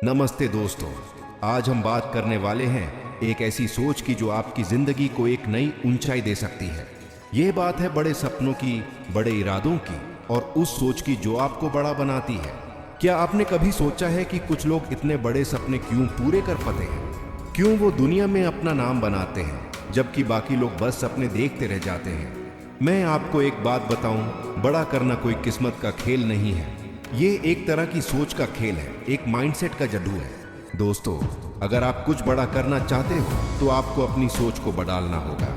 नमस्ते दोस्तों, आज हम बात करने वाले हैं एक ऐसी सोच की जो आपकी जिंदगी को एक नई ऊंचाई दे सकती है। यह बात है बड़े सपनों की, बड़े इरादों की और उस सोच की जो आपको बड़ा बनाती है। क्या आपने कभी सोचा है कि कुछ लोग इतने बड़े सपने क्यों पूरे कर पाते हैं? क्यों वो दुनिया में अपना नाम बनाते हैं जबकि बाकी लोग बस सपने देखते रह जाते हैं? मैं आपको एक बात बताऊं, बड़ा करना कोई किस्मत का खेल नहीं है। ये एक तरह की सोच का खेल है, एक माइंडसेट का जादू है। दोस्तों, अगर आप कुछ बड़ा करना चाहते हो तो आपको अपनी सोच को बदलना होगा।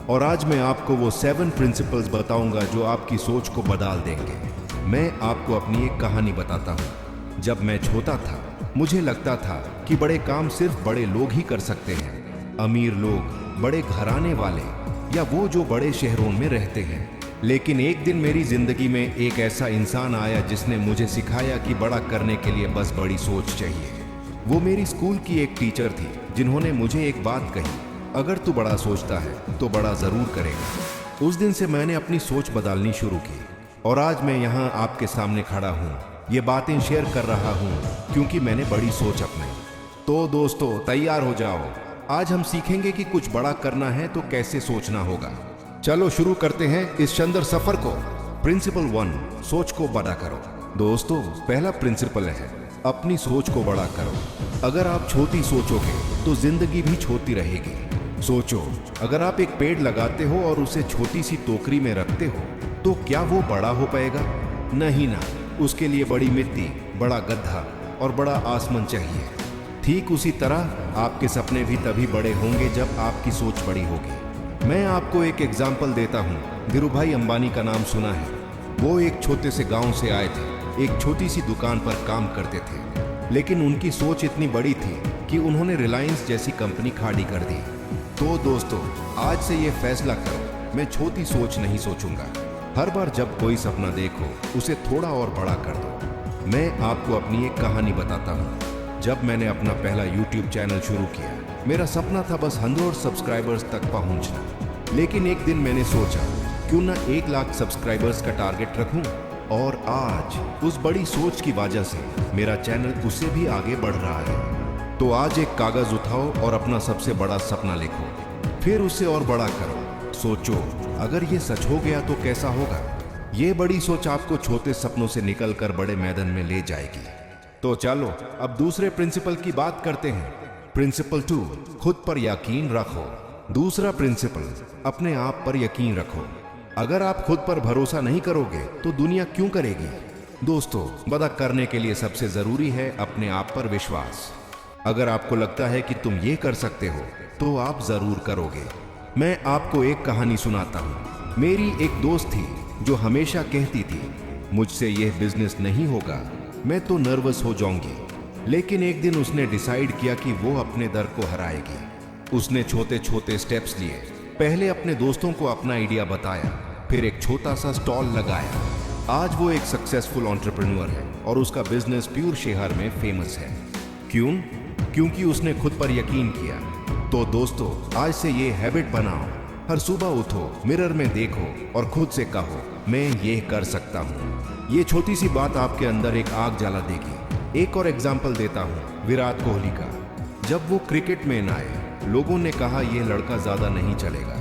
और आज मैं आपको वो 7 प्रिंसिपल्स बताऊंगा जो आपकी सोच को बदल देंगे। मैं आपको अपनी एक कहानी बताता हूँ। जब मैं छोटा था, मुझे लगता था कि बड़े काम सिर्फ बड़े लोग ही कर सकते हैं। अमीर लोग, बड़े घराने वाले या वो जो बड़े शहरों में रहते हैं। लेकिन एक दिन मेरी जिंदगी में एक ऐसा इंसान आया जिसने मुझे सिखाया कि बड़ा करने के लिए बस बड़ी सोच चाहिए। वो मेरी स्कूल की एक टीचर थी जिन्होंने मुझे एक बात कही, अगर तू बड़ा सोचता है तो बड़ा जरूर करेगा। उस दिन से मैंने अपनी सोच बदलनी शुरू की और आज मैं यहाँ आपके सामने खड़ा हूँ, ये बातें शेयर कर रहा हूँ क्योंकि मैंने बड़ी सोच अपनाई। तो दोस्तों, तैयार हो जाओ। आज हम सीखेंगे कि कुछ बड़ा करना है तो कैसे सोचना होगा। चलो शुरू करते हैं इस शानदार सफर को। प्रिंसिपल 1, सोच को बड़ा करो। दोस्तों, पहला प्रिंसिपल है अपनी सोच को बड़ा करो। अगर आप छोटी सोचोगे तो जिंदगी भी छोटी रहेगी। सोचो, अगर आप एक पेड़ लगाते हो और उसे छोटी सी टोकरी में रखते हो तो क्या वो बड़ा हो पाएगा? नहीं ना, उसके लिए बड़ी मिट्टी, बड़ा गड्ढा और बड़ा आसमान चाहिए। ठीक उसी तरह आपके सपने भी तभी बड़े होंगे जब आपकी सोच बड़ी होगी। मैं आपको एक एग्जाम्पल देता हूँ। धीरूभाई अंबानी का नाम सुना है? वो एक छोटे से गांव से आए थे, एक छोटी सी दुकान पर काम करते थे, लेकिन उनकी सोच इतनी बड़ी थी कि उन्होंने रिलायंस जैसी कंपनी खड़ी कर दी। तो दोस्तों, आज से ये फैसला करो, मैं छोटी सोच नहीं सोचूंगा। हर बार जब कोई सपना देखो उसे थोड़ा और बड़ा कर दो। मैं आपको अपनी एक कहानी बताता हूँ। जब मैंने अपना पहला YouTube चैनल शुरू किया, मेरा सपना था बस 100 सब्सक्राइबर्स तक पहुंचना। लेकिन एक दिन मैंने सोचा, क्यों ना 1 लाख सब्सक्राइबर्स का टारगेट रखूं। और आज उस बड़ी सोच की वजह से मेरा चैनल उससे भी आगे बढ़ रहा है। तो आज एक कागज उठाओ और अपना सबसे बड़ा सपना लिखो, फिर उसे और बड़ा करो। सोचो, अगर ये सच हो गया तो कैसा होगा? ये बड़ी सोच आपको छोटे सपनों से निकलकर बड़े मैदान में ले जाएगी। तो चलो अब दूसरे प्रिंसिपल की बात करते हैं। प्रिंसिपल 2, खुद पर यकीन रखो। दूसरा प्रिंसिपल, अपने आप पर यकीन रखो। अगर आप खुद पर भरोसा नहीं करोगे तो दुनिया क्यों करेगी? दोस्तों, बड़ा करने के लिए सबसे जरूरी है अपने आप पर विश्वास। अगर आपको लगता है कि तुम ये कर सकते हो तो आप जरूर करोगे। मैं आपको एक कहानी सुनाता हूँ। मेरी एक दोस्त थी जो हमेशा कहती थी, मुझसे यह बिजनेस नहीं होगा, मैं तो नर्वस हो जाऊंगी। लेकिन एक दिन उसने डिसाइड किया कि वो अपने डर को हराएगी। उसने छोटे छोटे स्टेप्स लिए। पहले अपने दोस्तों को अपना आइडिया बताया, फिर एक छोटा सा स्टॉल लगाया। आज वो एक सक्सेसफुल एंटरप्रेन्योर है और उसका बिजनेस प्योर शहर में फेमस है। क्यों? क्योंकि उसने खुद पर यकीन किया। तो दोस्तों, आज से ये हैबिट बनाओ। हर सुबह उठो, मिरर में देखो और खुद से कहो, मैं ये कर सकता हूँ। ये छोटी सी बात आपके अंदर एक आग जला देगी। एक और एग्जाम्पल देता हूँ, विराट कोहली का। जब वो क्रिकेट में आए, लोगों ने कहा यह लड़का ज्यादा नहीं चलेगा,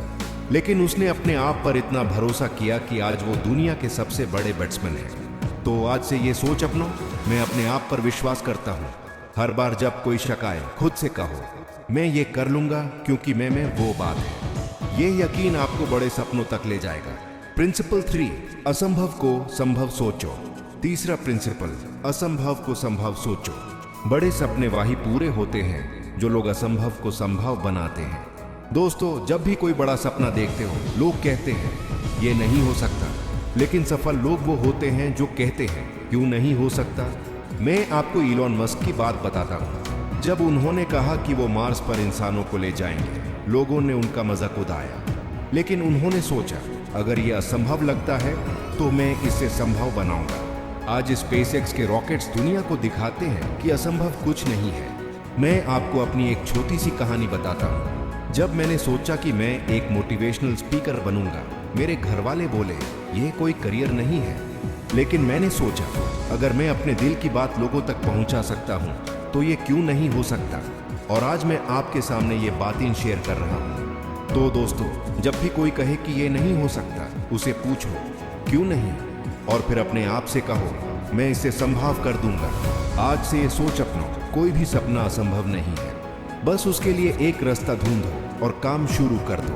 लेकिन उसने अपने आप पर इतना भरोसा किया कि आज वो दुनिया के सबसे बड़े बैट्समैन है। तो आज से ये सोच अपनो, मैं अपने आप पर विश्वास करता हूँ। हर बार जब कोई शक आए, खुद से कहो, मैं ये कर लूंगा क्योंकि मैं में वो बात है। ये यकीन आपको बड़े सपनों तक ले जाएगा। प्रिंसिपल 3, असंभव को संभव सोचो। तीसरा प्रिंसिपल, असंभव को संभव सोचो। बड़े सपने वही पूरे होते हैं जो लोग असंभव को संभव बनाते हैं। दोस्तों, जब भी कोई बड़ा सपना देखते हो, लोग कहते हैं ये नहीं हो सकता, लेकिन सफल लोग वो होते हैं जो कहते हैं क्यों नहीं हो सकता। मैं आपको इलॉन मस्क की बात बताता हूँ। जब उन्होंने कहा कि वो मार्स पर इंसानों को ले जाएंगे, लोगों ने उनका मजाक उड़ाया। लेकिन उन्होंने सोचा, अगर ये असंभव लगता है तो मैं इसे संभव बनाऊंगा। आज स्पेसएक्स के रॉकेट्स दुनिया को दिखाते हैं कि असंभव कुछ नहीं है। मैं आपको अपनी एक छोटी सी कहानी बताता हूँ। जब मैंने सोचा कि मैं एक मोटिवेशनल स्पीकर बनूंगा, मेरे घर वाले बोले यह कोई करियर नहीं है। लेकिन मैंने सोचा, अगर मैं अपने दिल की बात लोगों तक पहुंचा सकता हूं तो ये क्यों नहीं हो सकता? और आज मैं आपके सामने ये बातें शेयर कर रहा हूँ। तो दोस्तों, जब भी कोई कहे कि ये नहीं हो सकता, उसे पूछो क्यों नहीं, और फिर अपने आप से कहो मैं इसे संभव कर दूंगा। आज से ये सोच अपनो, कोई भी सपना असंभव नहीं है, बस उसके लिए एक रास्ता ढूंढो और काम शुरू कर दो।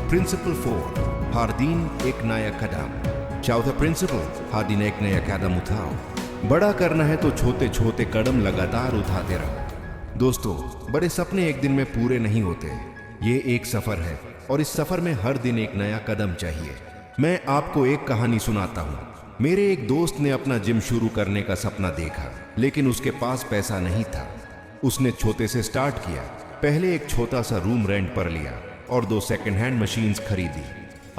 प्रिंसिपल 4, हर दिन एक नया कदम। चौथा प्रिंसिपल, हर दिन एक नया कदम उठाओ। बड़ा करना है तो छोटे छोटे कदम लगातार उठाते रहो। दोस्तों, बड़े सपने एक दिन में पूरे नहीं होते, ये एक सफर है और इस सफर में हर दिन एक नया कदम चाहिए। मैं आपको एक कहानी सुनाता हूँ। मेरे एक दोस्त ने अपना जिम शुरू करने का सपना देखा, लेकिन उसके पास पैसा नहीं था। उसने छोटे से स्टार्ट किया। पहले एक छोटा सा रूम रेंट पर लिया और 2 सेकंड हैंड मशीन्स खरीदी।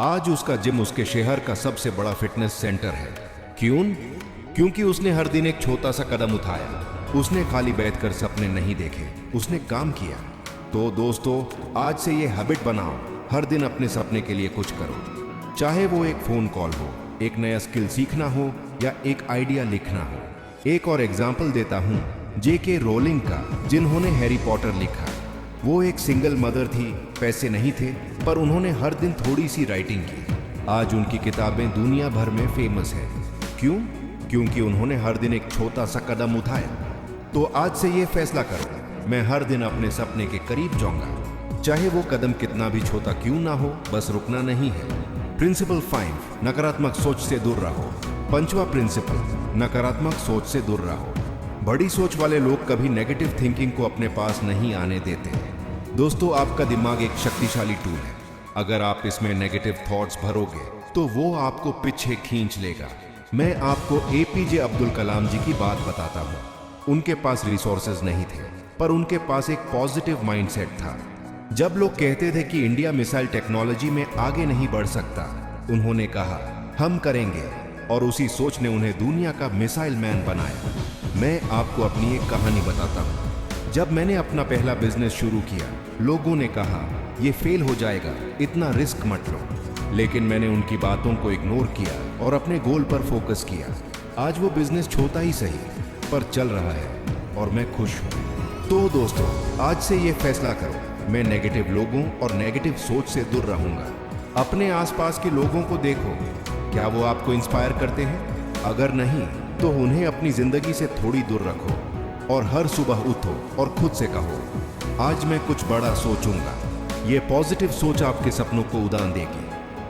आज उसका जिम उसके शहर का सबसे बड़ा फिटनेस सेंटर है। क्यों? क्योंकि उसने हर दिन एक छोटा सा कदम उठाया। उसने खाली बैठकर सपने नहीं देखे, उसने काम किया। तो दोस्तों, आज से ये हैबिट बनाओ, हर दिन अपने सपने के लिए कुछ करो। चाहे वो एक फोन कॉल हो, एक नया स्किल सीखना हो या एक आइडिया लिखना हो। एक और एग्जाम्पल देता हूँ J.K. रोलिंग का, जिन्होंने हैरी पॉटर लिखा। वो एक सिंगल मदर थी, पैसे नहीं थे, पर उन्होंने हर दिन थोड़ी सी राइटिंग की। आज उनकी किताबें दुनिया भर में फेमस है। क्यों? क्योंकि उन्होंने हर दिन एक छोटा सा कदम उठाया। तो आज से ये फैसला करो, मैं हर दिन अपने सपने के करीब जाऊंगा, चाहे वो कदम कितना भी छोटा क्यों ना हो, बस रुकना नहीं है। प्रिंसिपल 5, नकारात्मक सोच से दूर रहो। 5वां प्रिंसिपल, नकारात्मक सोच से दूर रहो। बड़ी सोच वाले लोग कभी नेगेटिव थिंकिंग को अपने पास नहीं आने देते। दोस्तों, आपका दिमाग एक शक्तिशाली टूल है। अगर आप इसमें नेगेटिव थॉट्स भरोगे तो वो आपको पीछे खींच लेगा। मैं आपको APJ अब्दुल कलाम जी की बात बताता हूँ। उनके पास रिसोर्सेज नहीं थे, पर उनके पास एक पॉजिटिव माइंडसेट था। जब लोग कहते थे कि इंडिया मिसाइल टेक्नोलॉजी में आगे नहीं बढ़ सकता, उन्होंने कहा हम करेंगे, और उसी सोच ने उन्हें दुनिया का मिसाइल मैन बनाया। मैं आपको अपनी एक कहानी बताता हूँ। जब मैंने अपना पहला बिजनेस शुरू किया, लोगों ने कहा ये फेल हो जाएगा, इतना रिस्क मत लो। लेकिन मैंने उनकी बातों को इग्नोर किया और अपने गोल पर फोकस किया। आज वो बिजनेस छोटा ही सही, पर चल रहा है और मैं खुश हूँ। तो दोस्तों, आज से ये फैसला करो, मैं नेगेटिव लोगों और नेगेटिव सोच से दूर रहूंगा। अपने आसपास के लोगों को देखो, क्या वो आपको इंस्पायर करते हैं? अगर नहीं, तो उन्हें अपनी जिंदगी से थोड़ी दूर रखो और हर सुबह उठो और खुद से कहो आज मैं कुछ बड़ा सोचूंगा। ये पॉजिटिव सोच आपके सपनों को उड़ान देगी।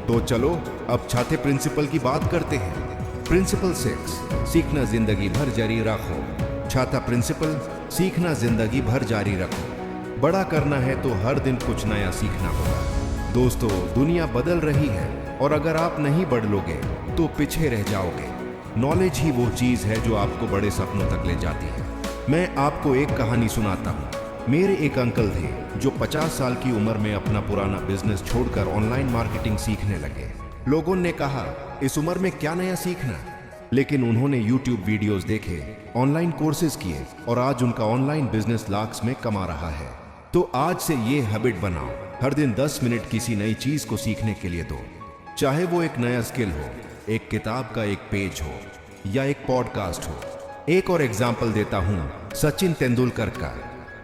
तो चलो अब चौथे प्रिंसिपल की बात करते हैं। प्रिंसिपल 6, सीखना जिंदगी भर जारी रखो। चौथा प्रिंसिपल, सीखना जिंदगी भर जारी रखो। बड़ा करना है तो हर दिन कुछ नया सीखना होगा। दोस्तों, दुनिया बदल रही है और अगर आप नहीं बढ़ोगे तो पीछे रह जाओगे। नॉलेज ही वो चीज है जो आपको बड़े सपनों तक ले जाती है। मैं आपको एक कहानी सुनाता हूँ। मेरे एक अंकल थे जो 50 साल की उम्र में अपना पुराना बिजनेस छोड़कर ऑनलाइन मार्केटिंग सीखने लगे। लोगों ने कहा इस उम्र में क्या नया सीखना, लेकिन उन्होंने YouTube वीडियोस देखे, ऑनलाइन कोर्सेज किए और आज उनका ऑनलाइन बिजनेस लाख्स में कमा रहा है। तो आज से ये हैबिट बनाओ, हर दिन 10 मिनट किसी नई चीज को सीखने के लिए दो। चाहे वो एक नया स्किल हो, एक किताब का एक पेज हो या एक पॉडकास्ट हो। एक और एग्जाम्पल देता हूँ सचिन तेंदुलकर का।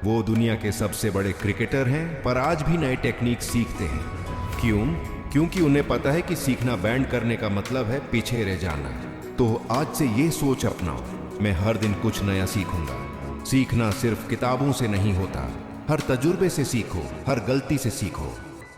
वो दुनिया के सबसे बड़े क्रिकेटर हैं, पर आज भी नए टेक्निक सीखते हैं। क्यों? क्योंकि उन्हें पता है कि सीखना बैंड करने का मतलब है पीछे रह जाना। तो आज से ये सोच अपनाओ, मैं हर दिन कुछ नया सीखूंगा। सीखना सिर्फ किताबों से नहीं होता, हर तजुर्बे से सीखो, हर गलती से सीखो।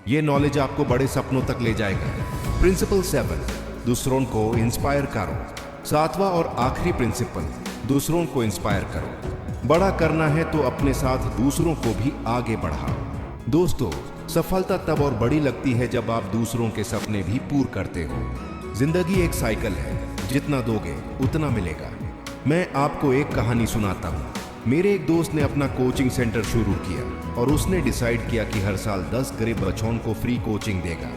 ये नॉलेज आपको बड़े सपनों तक ले जाएगा। प्रिंसिपल 7, दूसरों को इंस्पायर करो। 7वां और आखिरी प्रिंसिपल, दूसरों को इंस्पायर करो। बड़ा करना है तो अपने साथ दूसरों को भी आगे बढ़ाओ। दोस्तों, सफलता तब और बड़ी लगती है जब आप दूसरों के सपने भी पूरे करते हो। जिंदगी एक साइकिल है, जितना दोगे उतना मिलेगा। मैं आपको एक कहानी सुनाता हूँ। मेरे एक दोस्त ने अपना कोचिंग सेंटर शुरू किया और उसने डिसाइड किया कि हर साल 10 गरीब बच्चों को फ्री कोचिंग देगा।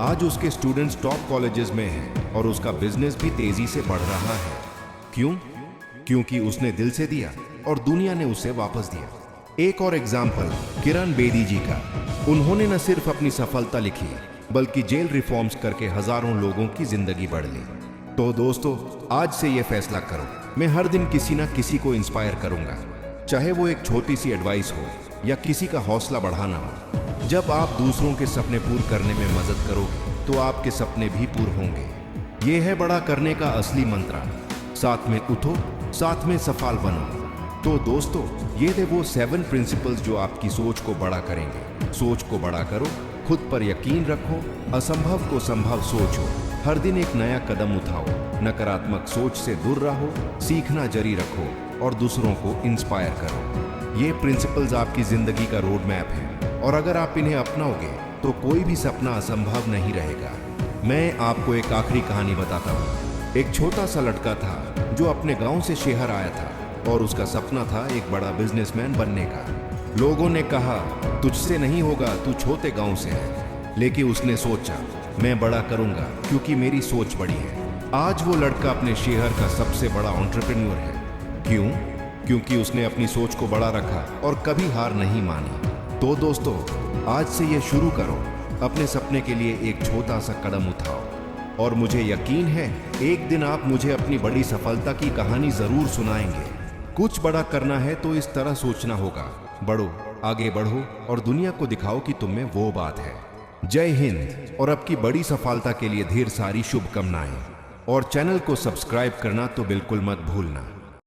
आज उसके स्टूडेंट्स टॉप कॉलेजेस में हैं और उसका बिजनेस भी तेजी से बढ़ रहा है। क्यों? क्योंकि उसने दिल से दिया और दुनिया ने उसे वापस दिया। एक और एग्जाम्पल किरण बेदी जी का। उन्होंने न सिर्फ अपनी सफलता लिखी, बल्कि जेल रिफॉर्म्स करके हजारों लोगों की जिंदगी बढ़ ली। तो दोस्तों, आज से ये फैसला करो, मैं हर दिन किसी ना किसी को इंस्पायर करूंगा। चाहे वो एक छोटी सी एडवाइस हो या किसी का हौसला बढ़ाना हो। जब आप दूसरों के सपने पूरे करने में मदद करोगे तो आपके सपने भी पूरे होंगे। ये है बड़ा करने का असली मंत्र। साथ में उठो, साथ में सफल बनो। तो दोस्तों, ये थे वो 7 प्रिंसिपल्स जो आपकी सोच को बड़ा करेंगे। सोच को बड़ा करो, खुद पर यकीन रखो, असंभव को संभव सोचो, हर दिन एक नया कदम उठाओ, नकारात्मक सोच से दूर रहो, सीखना जारी रखो और दूसरों को इंस्पायर करो। ये प्रिंसिपल्स आपकी जिंदगी का रोड मैप है और अगर आप इन्हें अपनाओगे तो कोई भी सपना असंभव नहीं रहेगा। मैं आपको एक आखिरी कहानी बताता हूँ। एक छोटा सा लड़का था जो अपने गांव से शहर आया था और उसका सपना था एक बड़ा बिजनेसमैन बनने का। लोगों ने कहा, तुझसे नहीं होगा, तू छोटे गांव से है। लेकिन उसने सोचा, मैं बड़ा करूंगा क्योंकि मेरी सोच बड़ी है। आज वो लड़का अपने शहर का सबसे बड़ा एंटरप्रेन्योर है। क्यों? क्योंकि उसने अपनी सोच को बड़ा रखा और कभी हार नहीं मानी। तो दोस्तों, आज से ये शुरू करो, अपने सपने के लिए एक छोटा सा कदम उठाओ और मुझे यकीन है एक दिन आप मुझे अपनी बड़ी सफलता की कहानी जरूर सुनाएंगे। कुछ बड़ा करना है तो इस तरह सोचना होगा। बढ़ो, आगे बढ़ो और दुनिया को दिखाओ कि तुम में वो बात है। जय हिंद और आपकी बड़ी सफलता के लिए ढेर सारी शुभकामनाएं। और चैनल को सब्सक्राइब करना तो बिल्कुल मत भूलना।